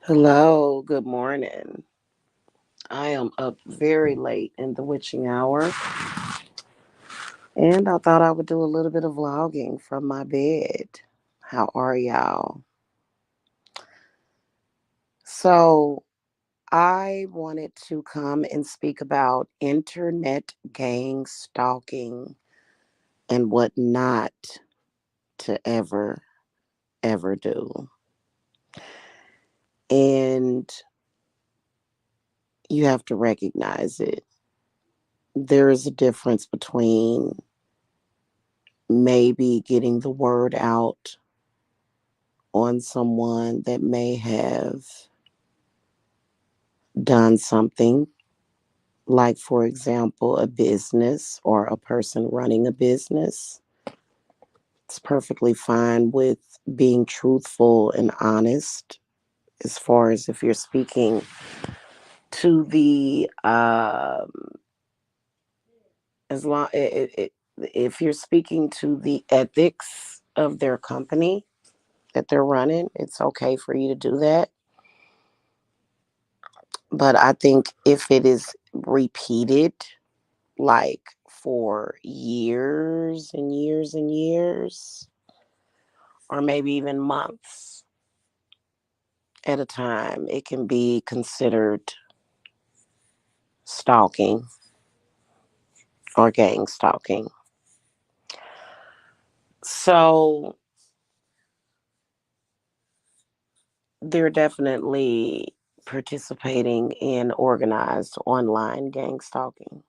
Hello, good morning. I am up very late in the witching hour, and I thought I would do a little bit of vlogging from my bed. How are y'all? So, I wanted to come and speak about internet gang stalking and what not to ever do. And you have to recognize it. There is a difference between maybe getting the word out on someone that may have done something, like, for example, a business or a person running a business. It's perfectly fine with being truthful and honest as far as if you're speaking to the as long if you're speaking to the ethics of their company that they're running, it's okay for you to do that. But I think if it is repeated, like for years and years and years, or maybe even months at a time, it can be considered stalking or gang stalking. So they're definitely participating in organized online gang stalking.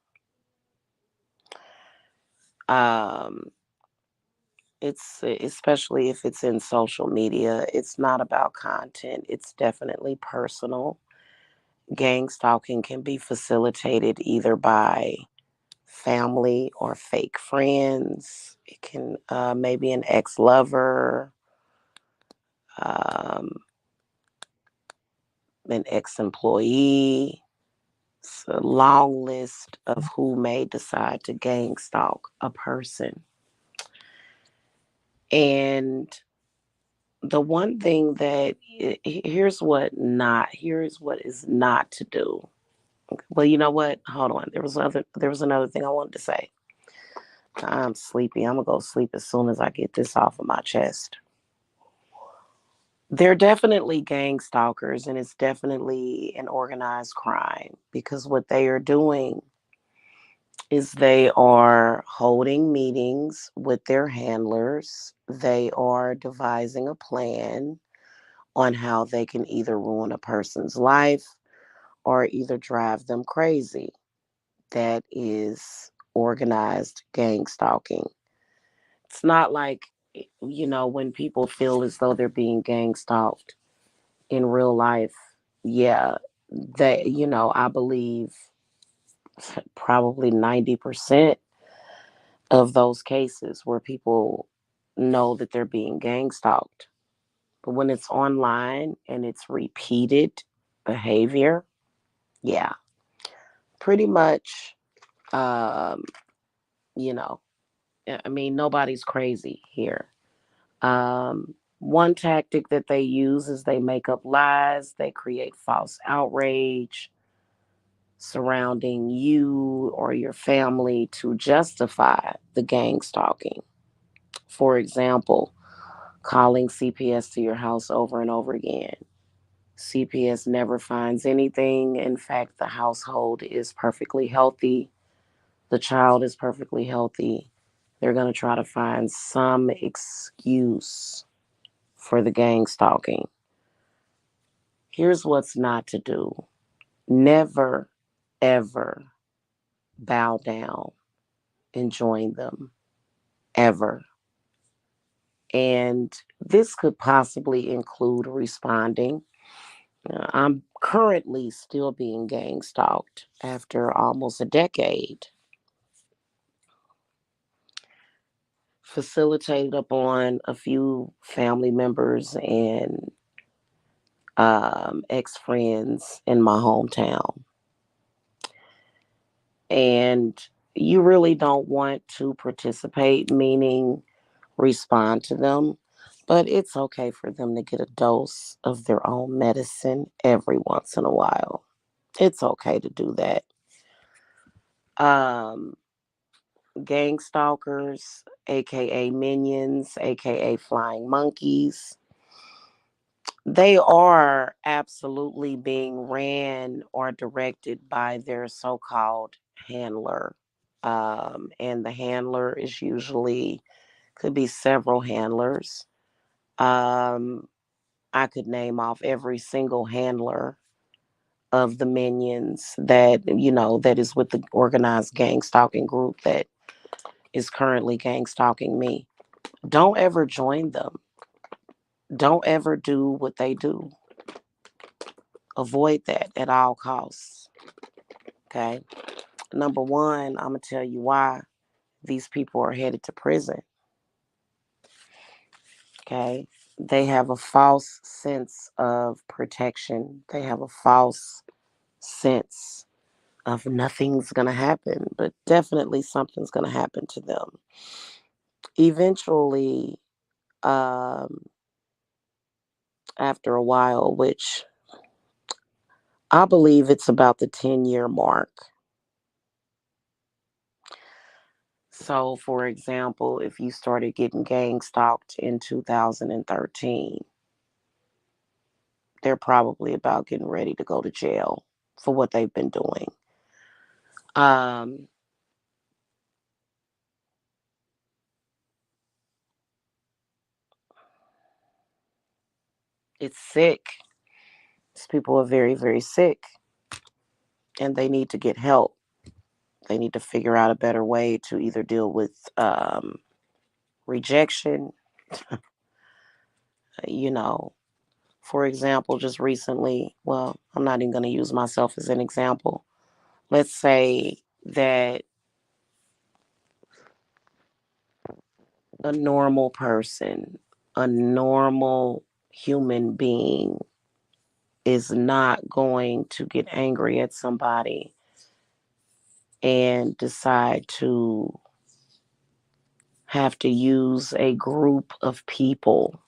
Um, it's especially if it's in social media, it's not about content, it's definitely personal. Gang stalking can be facilitated either by family or fake friends. It can maybe an ex-lover, um, an ex-employee. It's a long list of who may decide to gang stalk a person. And the one thing that here's what is not to do. Well, you know what? Hold on. There was another thing I wanted to say. I'm sleepy. I'm gonna go sleep as soon as I get this off of my chest. They're definitely gang stalkers, and it's definitely an organized crime because what they are doing is they are holding meetings with their handlers. They are devising a plan on how they can either ruin a person's life or either drive them crazy. That is organized gang stalking. It's not like, when people feel as though they're being gang stalked in real life. Yeah, I believe probably 90% of those cases where people know that they're being gang stalked. But when it's online and it's repeated behavior, yeah, pretty much, um, you know, I mean, nobody's crazy here. One tactic that they use is they make up lies, they create false outrage surrounding you or your family to justify the gang stalking. For example, calling CPS to your house over and over again. CPS never finds anything. In fact, the household is perfectly healthy, the child is perfectly healthy. They're going to try to find some excuse for the gang stalking. Here's what's not to do: never, ever bow down and join them, ever. And this could possibly include responding. I'm currently still being gang stalked after almost a decade. Facilitated upon a few family members and ex friends in my hometown. And you really don't want to participate, meaning respond to them. But it's okay for them to get a dose of their own medicine every once in a while. It's okay to do that. Um, Gang stalkers, aka minions, aka flying monkeys, they are absolutely being ran or directed by their so called handler. And the handler is usually, could be several handlers. Um, I could name off every single handler of the minions that, that is with the organized gang stalking group that is currently gang stalking me. Don't ever join them. Don't ever do what they do. Avoid that at all costs. Okay. Number one, I'm going to tell you why these people are headed to prison. Okay. They have a false sense of protection, they have a false sense of nothing's going to happen, but definitely something's going to happen to them. Eventually, um, after a while, which I believe it's about the 10-year mark. So, for example, if you started getting gang stalked in 2013, they're probably about getting ready to go to jail for what they've been doing. Um, it's sick. These people are very, very sick and they need to get help. They need to figure out a better way to either deal with rejection, you know. For example, just recently, well, I'm not even going to use myself as an example. Let's say that a normal person, a normal human being is not going to get angry at somebody and decide to have to use a group of people.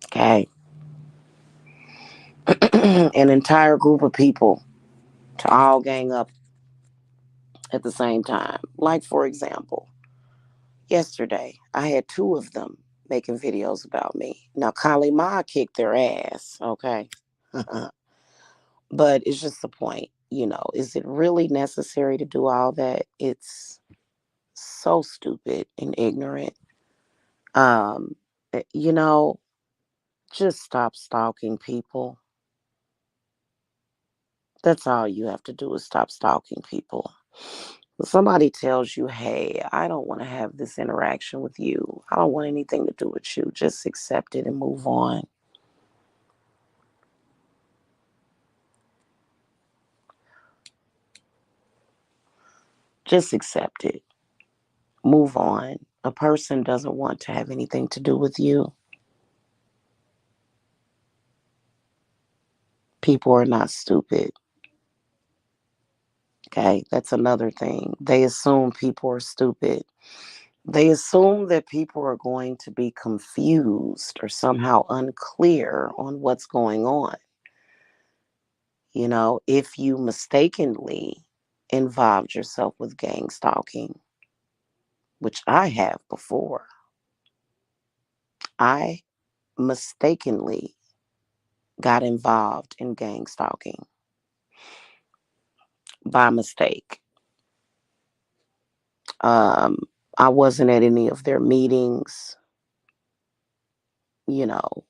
Okay. An entire group of people to all gang up at the same time. Like, for example, yesterday, I had two of them making videos about me. Now, Kylie Ma kicked their ass, okay? But it's just the point, is it really necessary to do all that? It's so stupid and ignorant. Um, eh, you know, just stop stalking people. That's all you have to do is stop stalking people. When somebody tells you, hey, I don't want to have this interaction with you, I don't want anything to do with you, just accept it and move on. Just accept it. Move on. A person doesn't want to have anything to do with you. People are not stupid. Okay, that's another thing. They assume people are stupid. They assume that people are going to be confused or somehow unclear on what's going on. If you mistakenly involved yourself with gang stalking, which I have before, I mistakenly got involved in gang stalking by mistake. Um, I wasn't at any of their meetings, you know,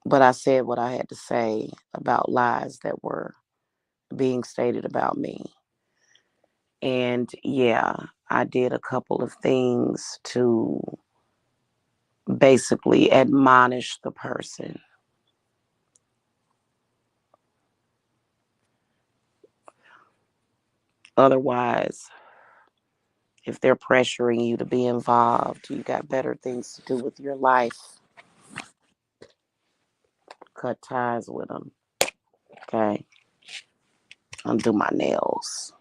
but I said what I had to say about lies that were being stated about me. And yeah, I did a couple of things to basically admonish the person. Otherwise, if they're pressuring you to be involved, you got better things to do with your life. Cut ties with them. Okay. Undo my nails.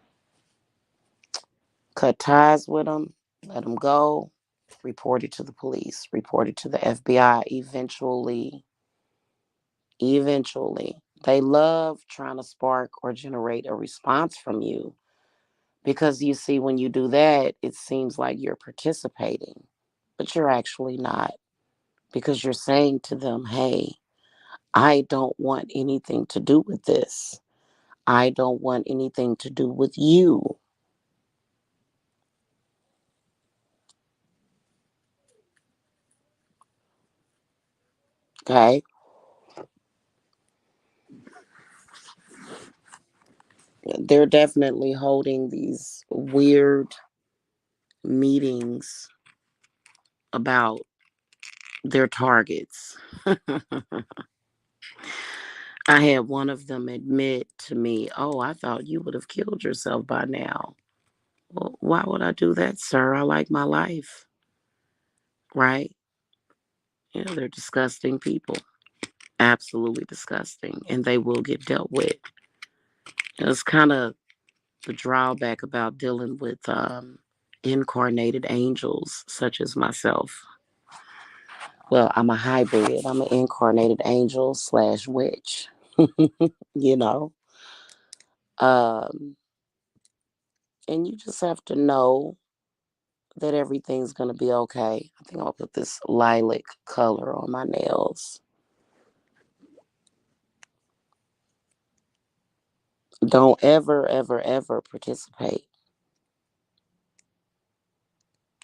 Cut ties with them, let them go, report it to the police, report it to the FBI. Eventually, they love trying to spark or generate a response from you because you see, when you do that, it seems like you're participating, but you're actually not, because you're saying to them, hey, I don't want anything to do with this. I don't want anything to do with you. Okay. They're definitely holding these weird meetings about their targets. I had one of them admit to me, oh, I thought you would have killed yourself by now. Well, why would I do that, sir? I like my life, right? They're disgusting people. Absolutely disgusting. And they will get dealt with. It's kind of the drawback about dealing with incarnated angels such as myself. Well, I'm a hybrid. I'm an incarnated angel slash witch. you know, um, and you just have to know that everything's gonna be okay. I think I'll put this lilac color on my nails. Don't ever, ever, ever participate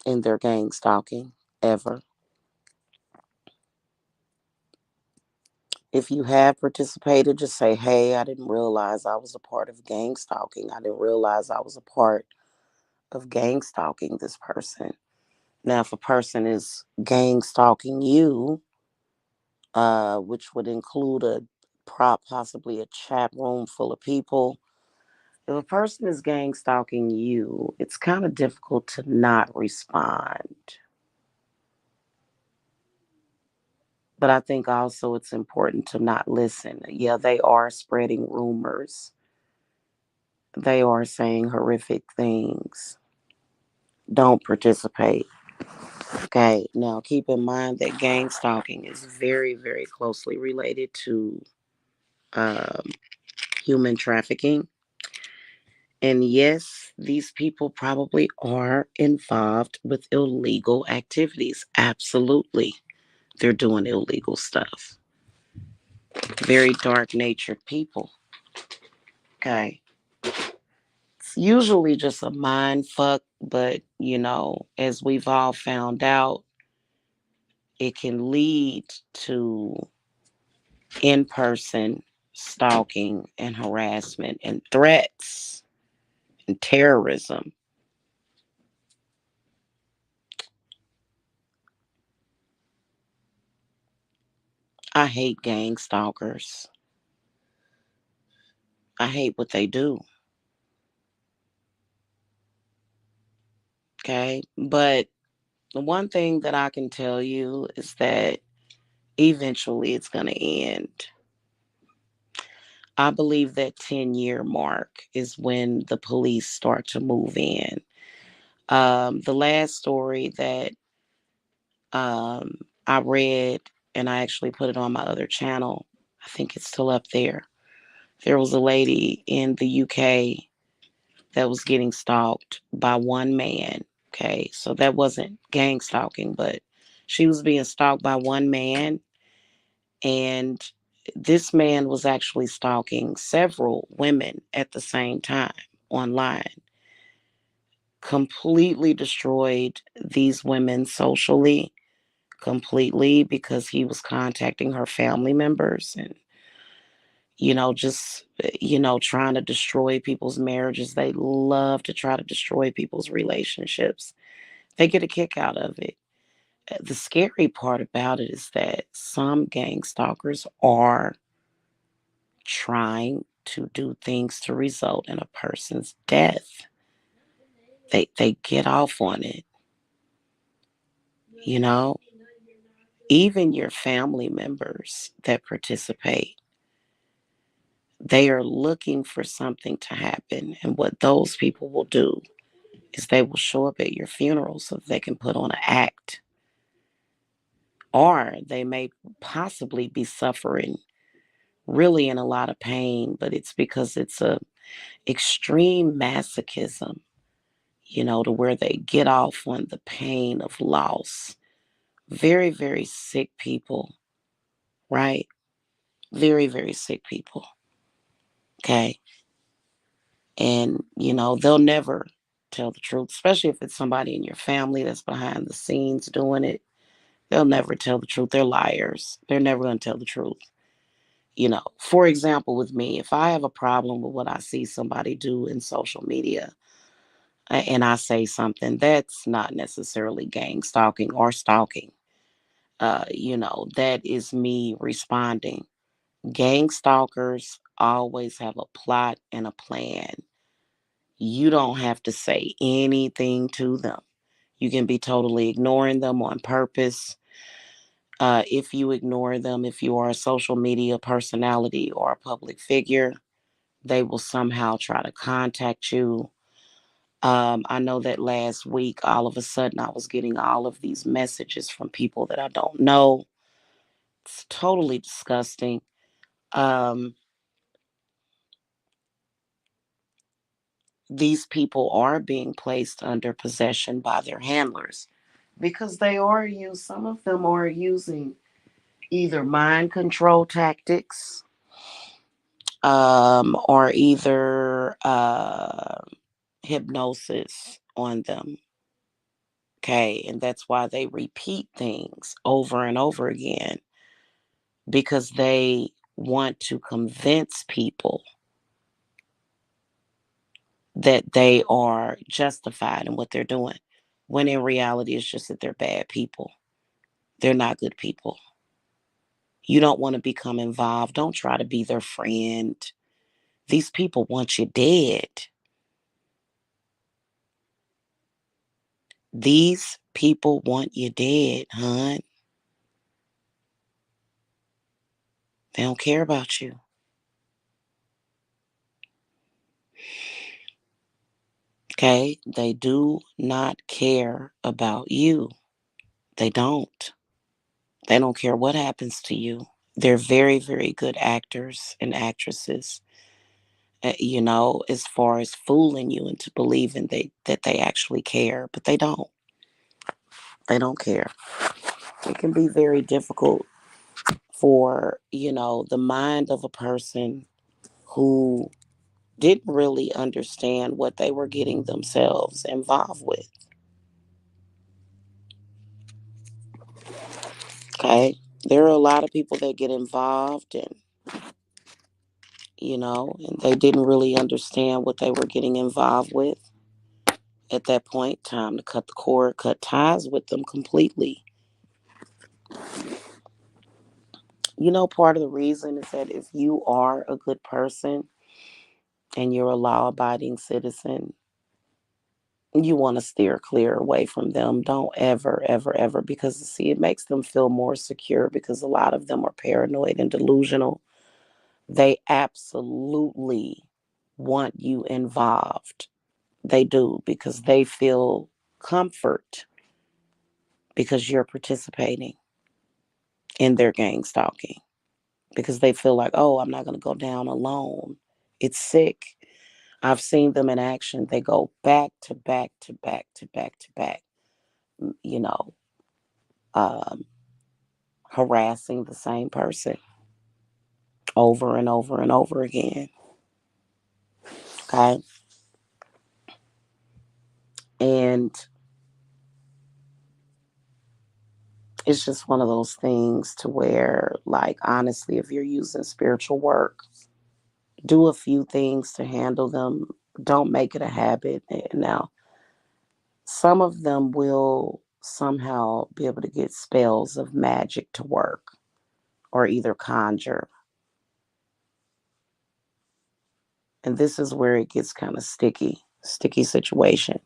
in their gang stalking ever. If you have participated, just say, hey, I didn't realize I was a part of gang stalking. I didn't realize I was a part of gang stalking this person. Now, if a person is gang stalking you, which would include a possibly a chat room full of people, if a person is gang stalking you, it's kind of difficult to not respond. But I think also it's important to not listen. Yeah, they are spreading rumors. They are saying horrific things. Don't participate. Okay. Now, keep in mind that gang stalking is very, very closely related to um, human trafficking. And yes, these people probably are involved with illegal activities. Absolutely. They're doing illegal stuff. Very dark natured people. Okay. It's usually just a mind fuck, but as we've all found out, it can lead to in person stalking and harassment and threats and terrorism. I hate gang stalkers. I hate what they do. Okay. But the one thing that I can tell you is that eventually it's going to end. I believe that 10-year mark is when the police start to move in. The last story that I read, and I actually put it on my other channel, I think it's still up there. There was a lady in the UK that was getting stalked by one man. Okay, so that wasn't gang stalking, but she was being stalked by one man, and this man was actually stalking several women at the same time online. Completely destroyed these women socially, completely, because he was contacting her family members and just trying to destroy people's marriages. They love to try to destroy people's relationships. They get a kick out of it. The scary part about it is that some gang stalkers are trying to do things to result in a person's death. They get off on it, you know. Even your family members that participate, they are looking for something to happen. And what those people will do is they will show up at your funeral so that they can put on an act, or they may possibly be suffering really in a lot of pain, but it's because it's a extreme masochism, to where they get off on the pain of loss. Very, very sick people, right? Very, very sick people. Okay. And, they'll never tell the truth, especially if it's somebody in your family that's behind the scenes doing it. They'll never tell the truth. They're liars. They're never going to tell the truth. For example, with me, if I have a problem with what I see somebody do in social media, and I say something that's not necessarily gang stalking or stalking, that is me responding. Gang stalkers always have a plot and a plan. You don't have to say anything to them. You can be totally ignoring them on purpose. If you ignore them, if you are a social media personality or a public figure, they will somehow try to contact you. I know that last week, all of a sudden, I was getting all of these messages from people that I don't know. It's totally disgusting. Um, these people are being placed under possession by their handlers because some of them are using either mind control tactics, or either hypnosis on them. Okay. And that's why they repeat things over and over again, because they want to convince people that they are justified in what they're doing, when in reality, it's just that they're bad people. They're not good people. You don't want to become involved. Don't try to be their friend. These people want you dead. These people want you dead, hon. They don't care about you. Okay? They do not care about you. They don't. They don't care what happens to you. They're very, very good actors and actresses, as far as fooling you into believing that they actually care, but they don't. They don't care. It can be very difficult for, the mind of a person who didn't really understand what they were getting themselves involved with. Okay. There are a lot of people that get involved and they didn't really understand what they were getting involved with. At that point, time to cut the cord, cut ties with them completely. Part of the reason is that if you are a good person and you're a law abiding citizen, you want to steer clear away from them. Don't ever, ever, ever, because see, it makes them feel more secure, because a lot of them are paranoid and delusional. They absolutely want you involved. They do, because they feel comfort because you're participating in their gang stalking, because they feel like, oh, I'm not going to go down alone. It's sick. I've seen them in action. They go back to back to back to back to back, you know, um, harassing the same person over and over and over again. Okay. And it's just one of those things to where, like, honestly, if you're using spiritual work, do a few things to handle them. Don't make it a habit. Now, some of them will somehow be able to get spells of magic to work, or either conjure. And this is where it gets kind of sticky situation.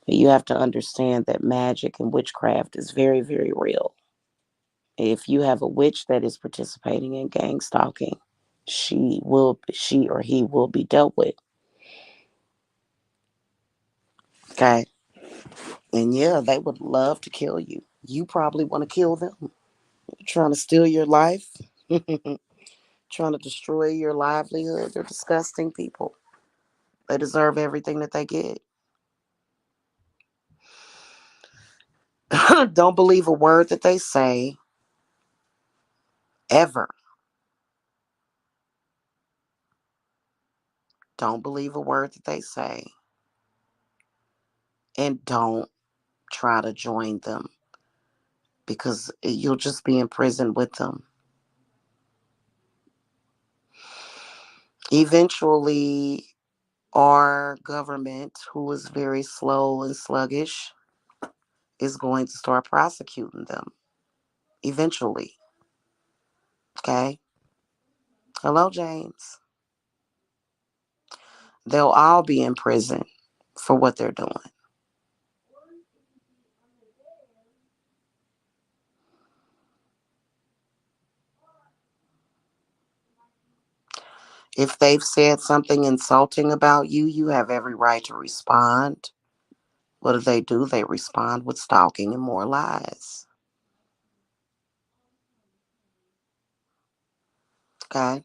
You have to understand that magic and witchcraft is very, very real. If you have a witch that is participating in gang stalking, she or he will be dealt with. Okay. And yeah, they would love to kill you. You probably want to kill them. Trying to steal your life, trying to destroy your livelihood. They're disgusting people. They deserve everything that they get. Don't believe a word that they say, ever. Don't believe a word that they say. And don't try to join them because you'll just be in prison with them. Eventually, our government, who is very slow and sluggish, is going to start prosecuting them. Eventually. Okay? Hello, James. They'll all be in prison for what they're doing. If they've said something insulting about you, you have every right to respond. What do? They respond with stalking and more lies. Okay?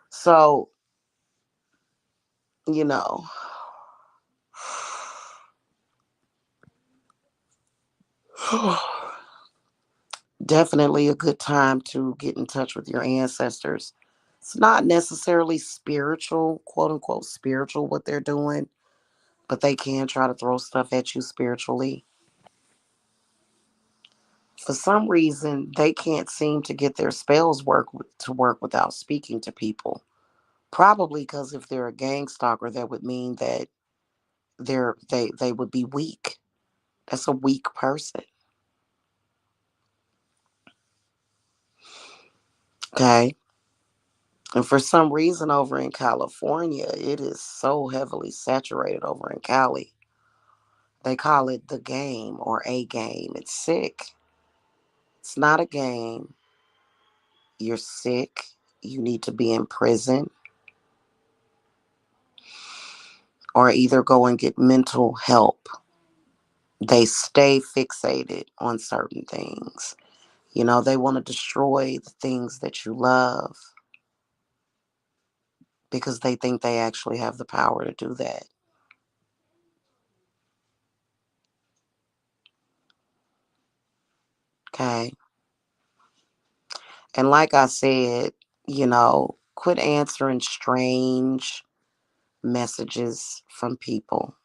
So, you know, definitely a good time to get in touch with your ancestors. It's not necessarily spiritual, quote unquote, spiritual, what they're doing, but they can try to throw stuff at you spiritually. For some reason, they can't seem to get their spells to work without speaking to people. Probably because if they're a gang stalker, that would mean that they would be weak. That's a weak person. Okay. And for some reason over in California, it is so heavily saturated over in Cali. They call it the game or a game. It's sick. It's not a game. You're sick. You need to be in prison or either go and get mental help. They stay fixated on certain things. You know, they want to destroy the things that you love because they think they actually have the power to do that. Okay. And like I said, quit answering strange messages from people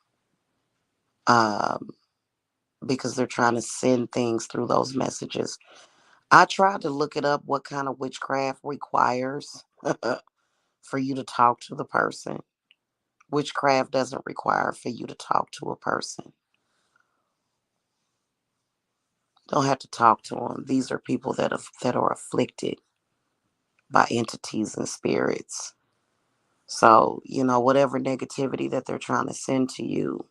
um, because they're trying to send things through those messages. I tried to look it up what kind of witchcraft requires for you to talk to the person. Witchcraft doesn't require for you to talk to a person. Don't have to talk to them. These are people that are afflicted by entities and spirits. So, whatever negativity that they're trying to send to you,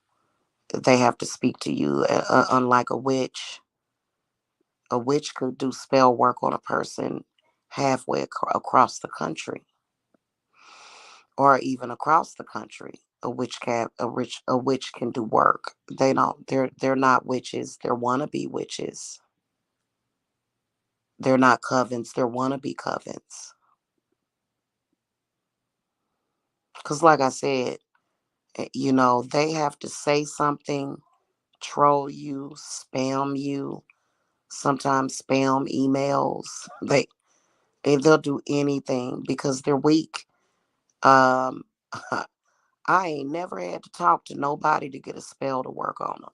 they have to speak to you. Unlike a witch could do spell work on a person halfway across the country, or even across the country. A witch can do work. They don't. They're not witches. They're wannabe witches. They're not covens. They're wannabe covens. Because, like I said, they have to say something, troll you, spam you, sometimes spam emails. They'll do anything because they're weak. Um, I ain't never had to talk to nobody to get a spell to work on them.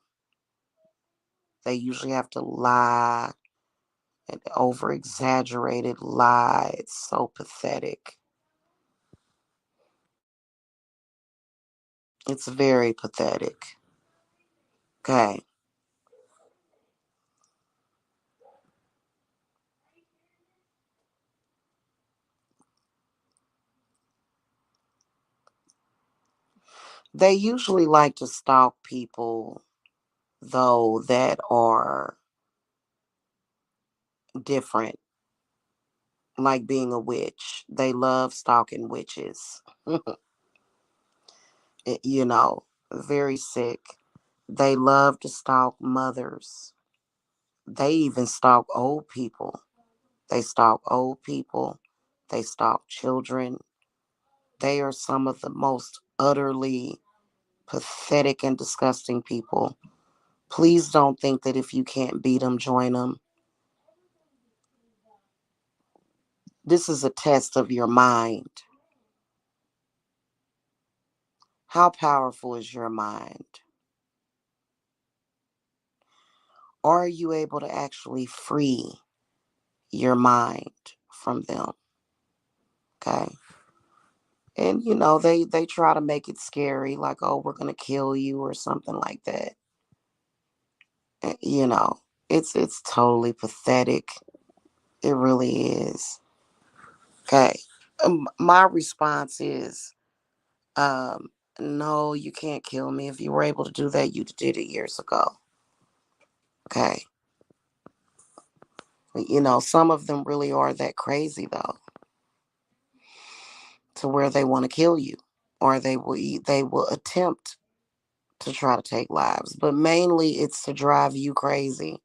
They usually have to lie, and over exaggerated lie. It's so pathetic. It's very pathetic. Okay. They usually like to stalk people, though, that are different, like being a witch. They love stalking witches. Very sick. They love to stalk mothers. They even stalk old people. They stalk old people. They stalk children. They are some of the most utterly pathetic and disgusting people. Please don't think that if you can't beat them, join them. This is a test of your mind. How powerful is your mind? Are you able to actually free your mind from them? Okay. And they try to make it scary, like, oh, we're gonna kill you or something like that. You know, it's totally pathetic. It really is. Okay. My response is, no, you can't kill me. If you were able to do that, you did it years ago. Okay. Some of them really are that crazy though, to where they want to kill you, or they will attempt to try to take lives, but mainly it's to drive you crazy.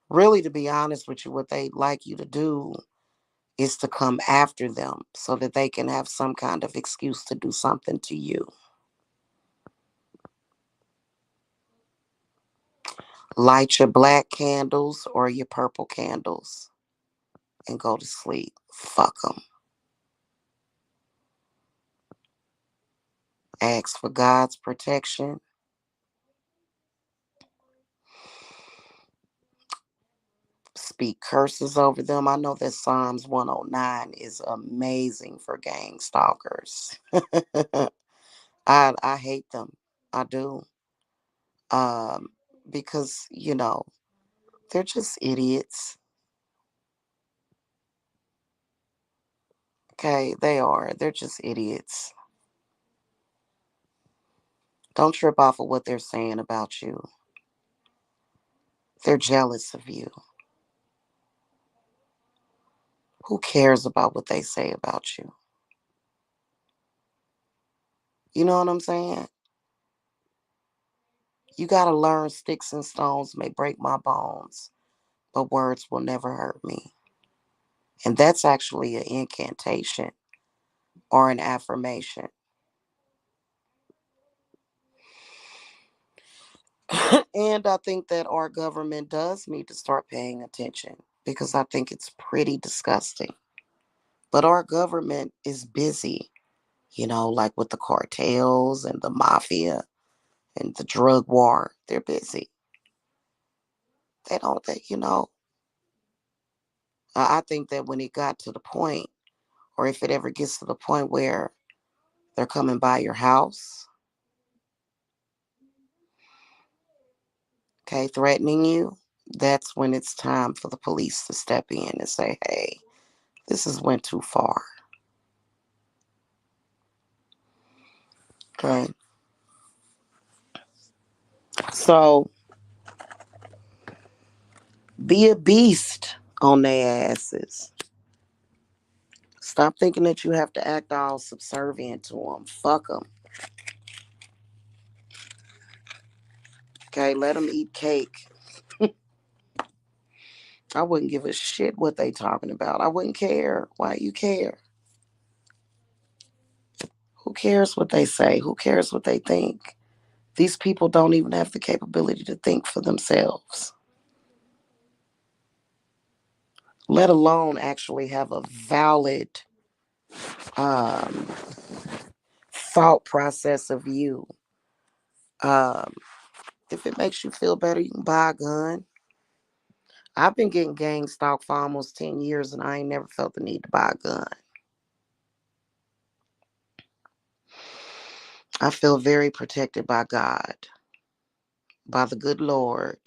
Really, to be honest with you, what they'd like you to do is to come after them so that they can have some kind of excuse to do something to you. Light your black candles or your purple candles and go to sleep. Fuck them. Ask for God's protection. Speak curses over them. I know that Psalms 109 is amazing for gang stalkers. I hate them. I do. Um, because, they're just idiots. Okay, they are. They're just idiots. Don't trip off of what they're saying about you. They're jealous of you. Who cares about what they say about you? You know what I'm saying? You got to learn sticks and stones may break my bones, but words will never hurt me. And that's actually an incantation or an affirmation. And I think that our government does need to start paying attention because I think it's pretty disgusting. But our government is busy, like with the cartels and the mafia and the drug war. They're busy. They don't, I think that when it got to the point, or if it ever gets to the point where they're coming by your house, okay, threatening you, that's when it's time for the police to step in and say, hey, this has went too far. Okay. So be a beast on their asses. Stop thinking that you have to act all subservient to them. Fuck them. Okay, let them eat cake. I wouldn't give a shit what they talking about. I wouldn't care. Why you care? Who cares what they say? Who cares what they think? These people don't even have the capability to think for themselves, let alone actually have a valid um, thought process of you. Um, if it makes you feel better, you can buy a gun. I've been getting gang stalked for almost 10 years and I ain't never felt the need to buy a gun. I feel very protected by God, by the good Lord.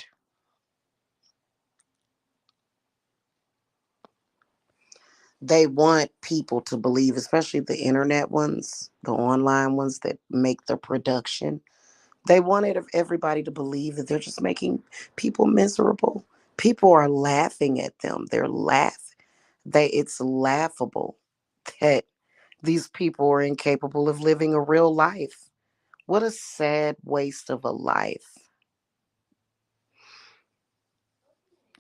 They want people to believe, especially the internet ones, the online ones that make the production. They wanted everybody to believe that they're just making people miserable. People are laughing at them. It's laughable that these people are incapable of living a real life. What a sad waste of a life.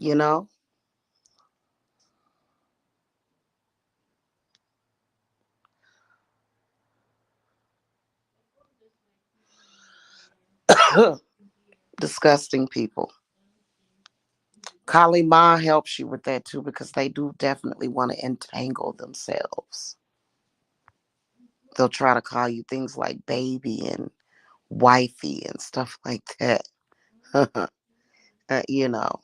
you know? Disgusting people. Kali Ma helps you with that too because they do definitely want to entangle themselves. They'll try to call you things like baby and wifey and stuff like that. You know.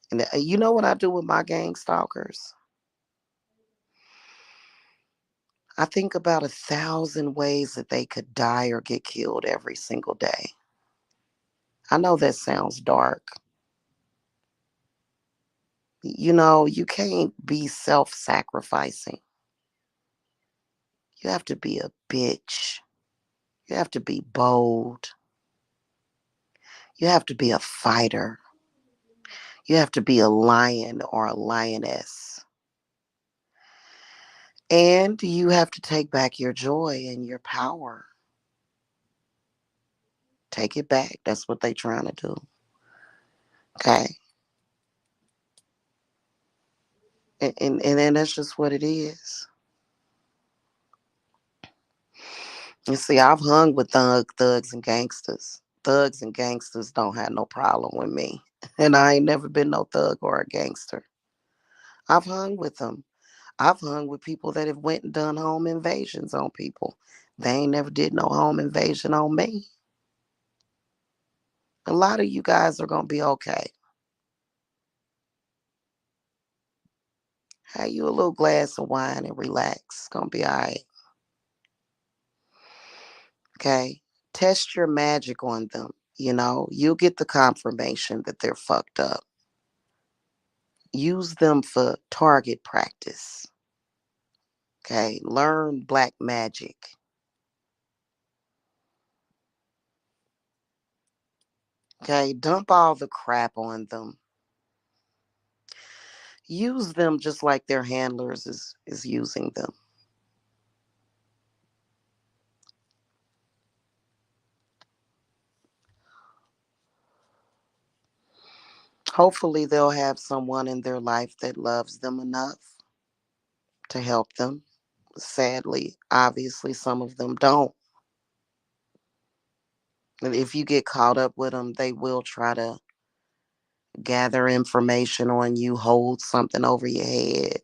And you know what I do with my gang stalkers? I think about 1,000 ways that they could die or get killed every single day. I know that sounds dark. You know, you can't be self sacrificing. You have to be a bitch. You have to be bold. You have to be a fighter. You have to be a lion or a lioness. And you have to take back your joy and your power. Take it back. That's what they're trying to do. Okay. And then that's just what it is. You see, I've hung with thugs and gangsters. Thugs and gangsters don't have no problem with me. And I ain't never been no thug or a gangster. I've hung with them. I've hung with people that have went and done home invasions on people. They ain't never did no home invasion on me. A lot of you guys are gonna be okay. Have you a little glass of wine and relax. It's gonna be all right. Okay. Test your magic on them. You know, you'll get the confirmation that they're fucked up. Use them for target practice. Okay. Learn black magic. Okay. Dump all the crap on them. Use them just like their handlers is using them. Hopefully, they'll have someone in their life that loves them enough to help them. Sadly, obviously, some of them don't. And if you get caught up with them, they will try to gather information on you, hold something over your head.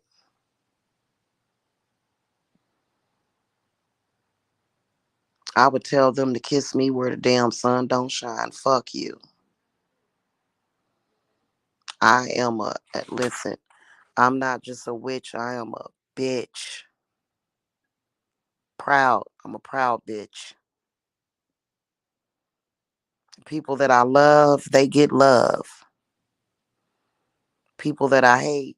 I would tell them to kiss me where the damn sun don't shine. Fuck you. I am listen, I'm not just a witch, I am a bitch. Proud. I'm a proud bitch. People that I love, they get love. People that I hate,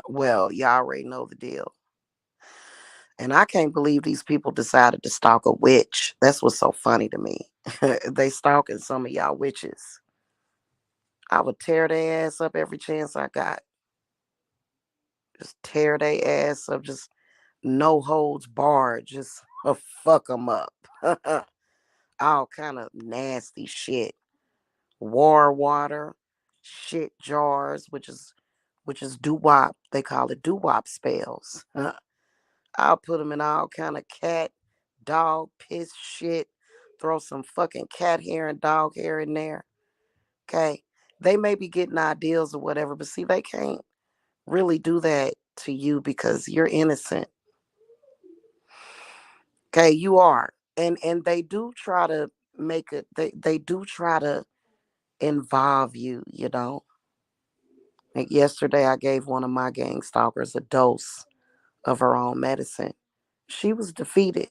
well, you already know the deal. And I can't believe these people decided to stalk a witch. That's what's so funny to me. They stalking some of y'all witches. I would tear their ass up every chance I got. Just tear their ass up. Just no holds barred. Just fuck them up. All kind of nasty shit. War water, shit jars, which is doo wop. They call it doo wop spells. I'll put them in all kind of cat, dog, piss shit. Throw some fucking cat hair and dog hair in there. Okay. They may be getting ideals or whatever, but see, they can't really do that to you because you're innocent. Okay, you are. And they do try to make it they do try to involve you, you know. Like yesterday I gave one of my gang stalkers a dose of her own medicine. She was defeated.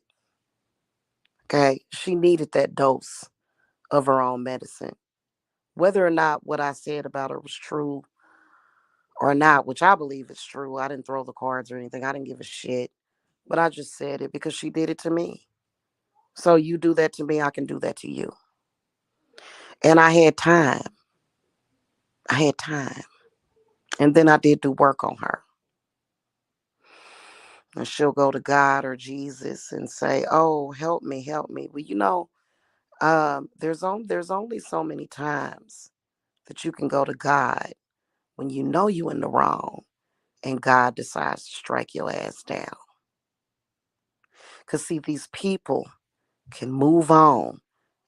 Okay. She needed that dose of her own medicine. Whether or not what I said about her was true or not, which I believe is true. I didn't throw the cards or anything. I didn't give a shit. But I just said it because she did it to me. So you do that to me, I can do that to you. And I had time. I had time. And then I did do work on her. And she'll go to God or Jesus and say, "Oh, help me, help me." Well, there's only so many times that you can go to God when you know you in the wrong and God decides to strike your ass down. Because, see, these people can move on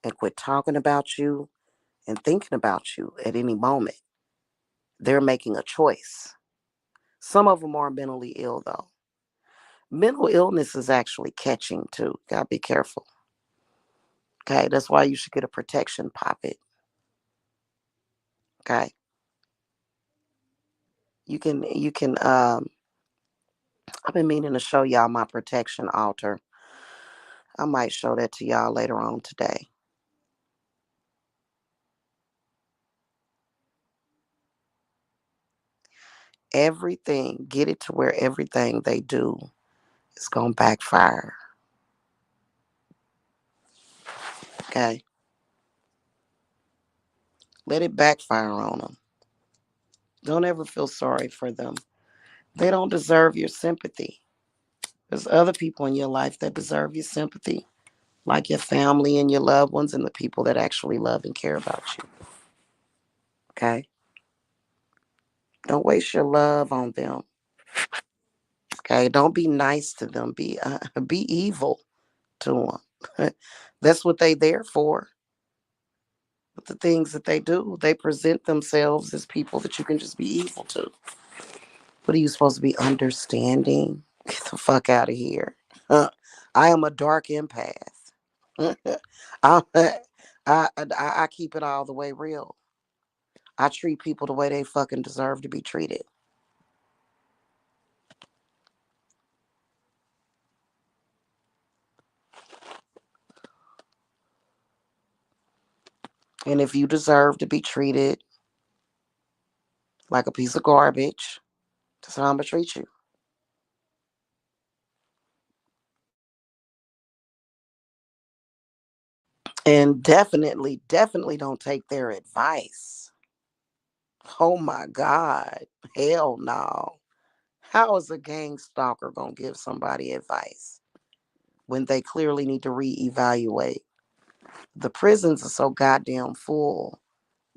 and quit talking about you and thinking about you at any moment. They're making a choice. Some of them are mentally ill, though. Mental illness is actually catching, too. Gotta be careful. Okay, that's why you should get a protection poppet. Okay, you can. I've been meaning to show y'all my protection altar. I might show that to y'all later on today. Everything, get it to where everything they do is gonna backfire. Okay, let it backfire on them. Don't ever feel sorry for them. They don't deserve your sympathy. There's other people in your life that deserve your sympathy, like your family and your loved ones and the people that actually love and care about you. Okay? Don't waste your love on them. Okay? Don't be nice to them. Be evil to them. That's what they there for. But the things that they do, they present themselves as people that you can just be evil to. What are you supposed to be understanding? Get the fuck out of here. I am a dark empath. I, I keep it all the way real. I treat people the way they fucking deserve to be treated. And if you deserve to be treated like a piece of garbage, that's how I'm gonna treat you. And definitely don't take their advice. Oh my God. Hell no. How is a gang stalker gonna give somebody advice when they clearly need to reevaluate? The prisons are so goddamn full.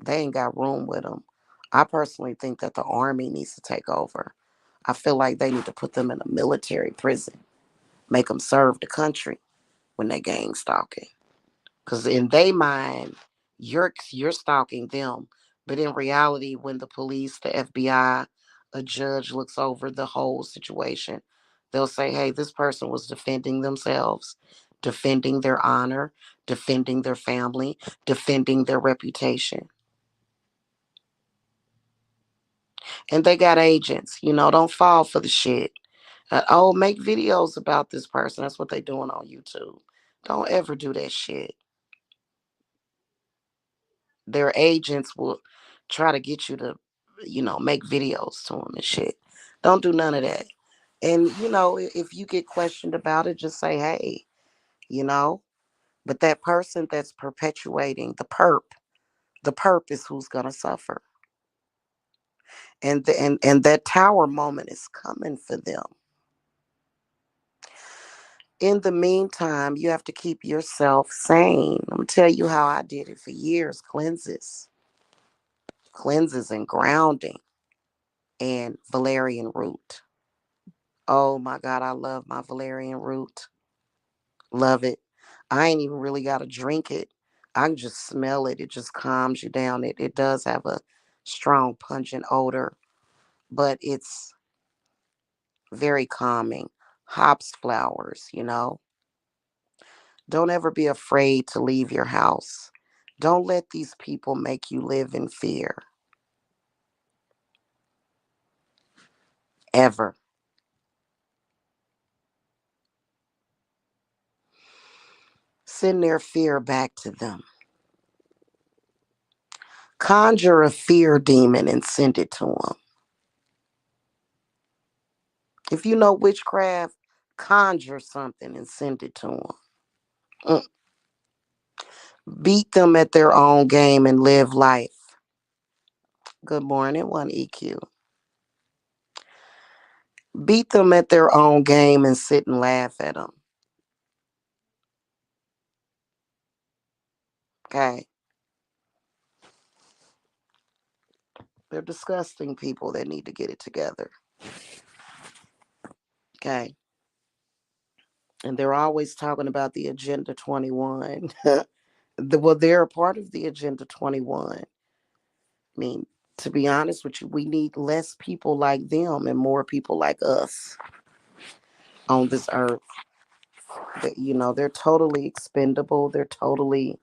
They ain't got room with them. I personally think that the army needs to take over. I feel like they need to put them in a military prison, make them serve the country when they gang stalking. Because in their mind, you're stalking them, but in reality, when the police, the FBI, a judge looks over the whole situation, they'll say, "Hey, this person was defending themselves, defending their honor, defending their family, defending their reputation." And they got agents. Don't fall for the shit. Oh, make videos about this person. That's what they doing on YouTube. Don't ever do that shit. Their agents will try to get you to, make videos to them and shit. Don't do none of that. And, if you get questioned about it, just say, hey, you know, but that person that's perpetuating the perp is who's going to suffer. And that tower moment is coming for them. In the meantime, you have to keep yourself sane. I'm going to tell you how I did it for years. Cleanses and grounding and valerian root. Oh my God, I love my valerian root. Love it. I ain't even really got to drink it. I can just smell it. It just calms you down. It does have a strong, pungent odor, but it's very calming. Hops flowers. Don't ever be afraid to leave your house. Don't let these people make you live in fear. Ever. Send their fear back to them. Conjure a fear demon and send it to them. If you know witchcraft, conjure something and send it to them. Beat them at their own game and live life. Good morning, one EQ. Beat them at their own game and sit and laugh at them. Okay. They're disgusting people that need to get it together. Okay. And they're always talking about the Agenda 21. Well, they're a part of the Agenda 21. I mean, to be honest with you, we need less people like them and more people like us on this earth. That, they're totally expendable. They're totally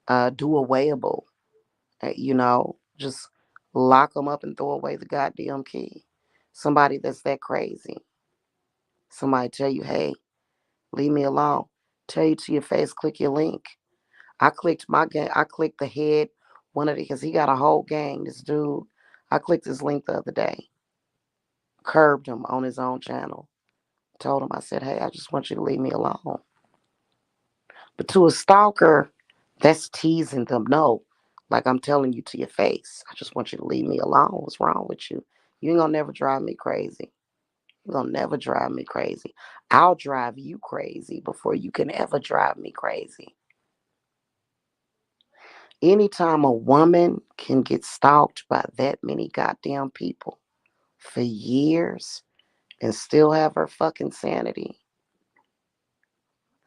do awayable. Just lock them up and throw away the goddamn key. Somebody that's that crazy. Somebody tell you, hey, leave me alone. Tell you to your face, click your link. I clicked my gang. I clicked the head, one of the, because he got a whole gang, this dude. I clicked his link the other day, curbed him on his own channel. Told him, I said, hey, I just want you to leave me alone. But to a stalker, that's teasing them. No, like I'm telling you to your face, I just want you to leave me alone. What's wrong with you? You ain't gonna never drive me crazy. You're gonna never drive me crazy. I'll drive you crazy before you can ever drive me crazy. Anytime a woman can get stalked by that many goddamn people for years and still have her fucking sanity,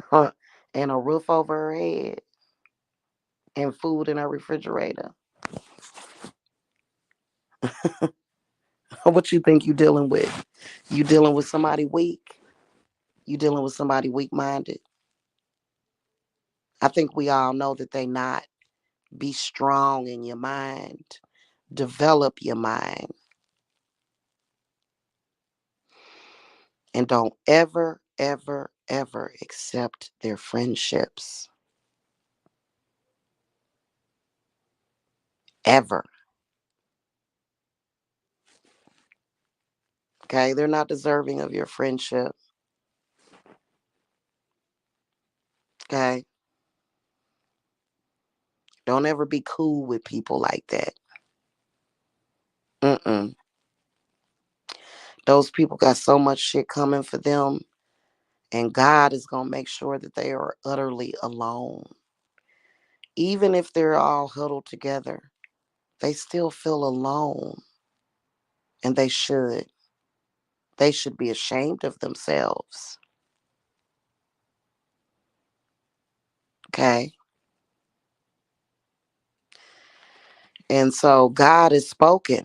huh, and a roof over her head and food in her refrigerator, what you think you dealing with? You dealing with somebody weak? You dealing with somebody weak-minded? I think we all know that they not. Be strong in your mind. Develop your mind. And don't ever, ever, ever accept their friendships. Ever. Okay? They're not deserving of your friendship. Okay? Don't ever be cool with people like that. Mm-mm. Those people got so much shit coming for them, and God is going to make sure that they are utterly alone. Even if they're all huddled together, they still feel alone, and they should. They should be ashamed of themselves. Okay? And so God has spoken.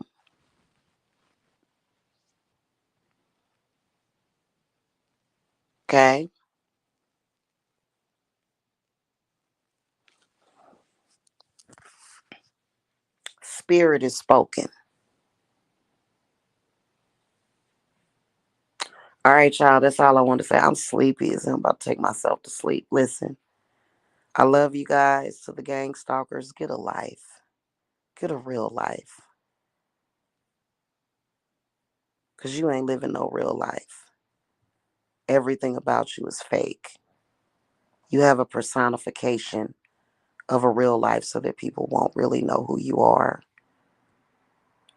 Okay? Spirit is spoken. All right, y'all. That's all I want to say. I'm sleepy as I'm about to take myself to sleep. Listen, I love you guys. To the gang stalkers, get a life. Get a real life. Because you ain't living no real life. Everything about you is fake. You have a personification of a real life so that people won't really know who you are.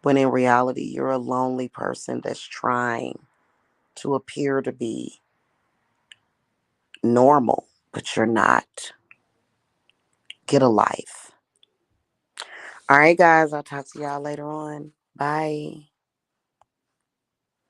When in reality, you're a lonely person that's trying to appear to be normal, but you're not. Get a life. All right, guys, I'll talk to y'all later on. Bye.